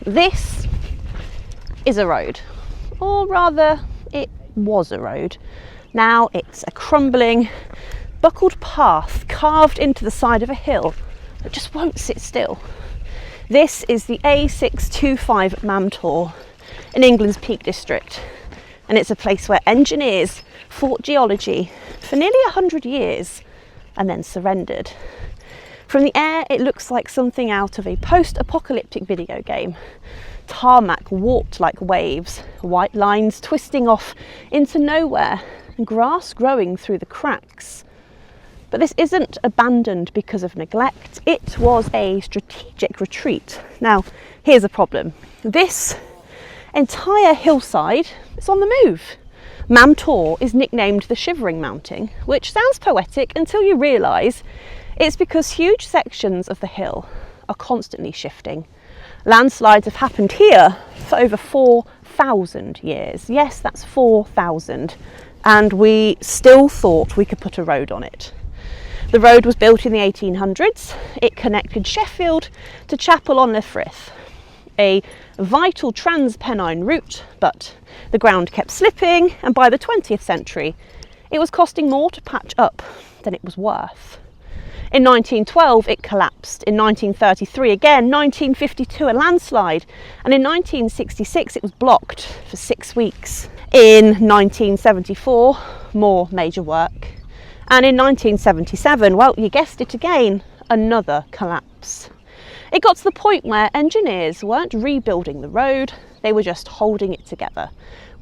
This is a road, or rather it was a road. Now it's a crumbling, buckled path carved into the side of a hill that just won't sit still. This is the A625 Mam Tor in England's Peak District, and it's a place where engineers fought geology for nearly 100 years and then surrendered. From the air, it looks like something out of a post-apocalyptic video game. Tarmac warped like waves, white lines twisting off into nowhere, and grass growing through the cracks. But this isn't abandoned because of neglect, it was a strategic retreat. Now, here's a problem. This entire hillside is on the move. Mam Tor is nicknamed the Shivering Mountain, which sounds poetic until you realise it's because huge sections of the hill are constantly shifting. Landslides have happened here for over 4,000 years. Yes, that's 4,000. And we still thought we could put a road on it. The road was built in the 1800s. It connected Sheffield to Chapel on Frith, a vital trans-Pennine route, but the ground kept slipping, and by the 20th century, it was costing more to patch up than it was worth. In 1912, it collapsed. In 1933 again, 1952 a landslide, and in 1966 it was blocked for 6 weeks. In 1974, more major work. And in 1977, well, you guessed it again, another collapse. It got to the point where engineers weren't rebuilding the road, they were just holding it together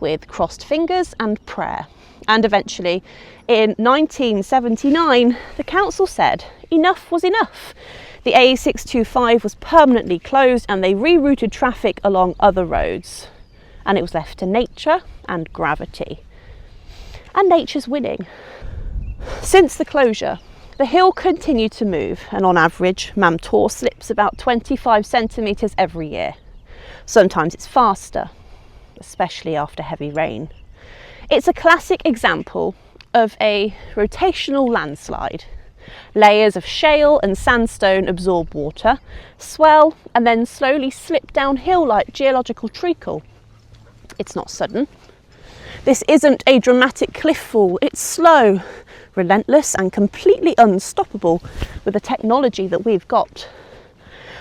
with crossed fingers and prayer. And eventually, in 1979, the council said enough was enough. The A625 was permanently closed and they rerouted traffic along other roads. And it was left to nature and gravity. And nature's winning. Since the closure, the hill continued to move, and on average, Mam Tor slips about 25 centimetres every year. Sometimes it's faster, especially after heavy rain. It's a classic example of a rotational landslide. Layers of shale and sandstone absorb water, swell, and then slowly slip downhill like geological treacle. It's not sudden. This isn't a dramatic cliff fall, it's slow, relentless and completely unstoppable with the technology that we've got.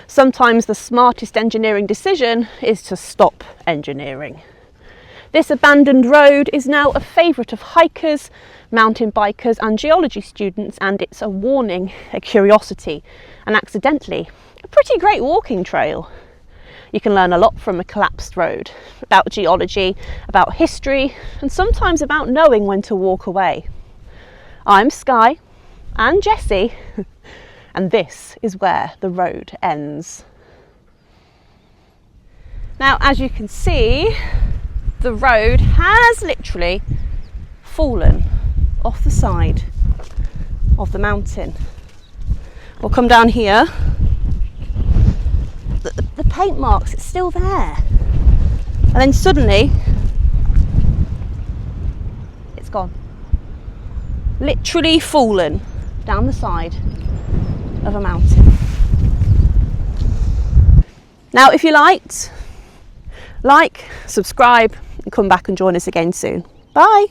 Sometimes the smartest engineering decision is to stop engineering. This abandoned road is now a favourite of hikers, mountain bikers and geology students, and it's a warning, a curiosity, and accidentally a pretty great walking trail. You can learn a lot from a collapsed road, about geology, about history, and sometimes about knowing when to walk away. I'm Sky and Jessie, and this is where the road ends. Now, as you can see, the road has literally fallen off the side of the mountain. We'll come down here. The paint marks, it's still there. And then suddenly, it's gone. Literally fallen down the side of a mountain. Now, if you liked, like, subscribe, and come back and join us again soon. Bye.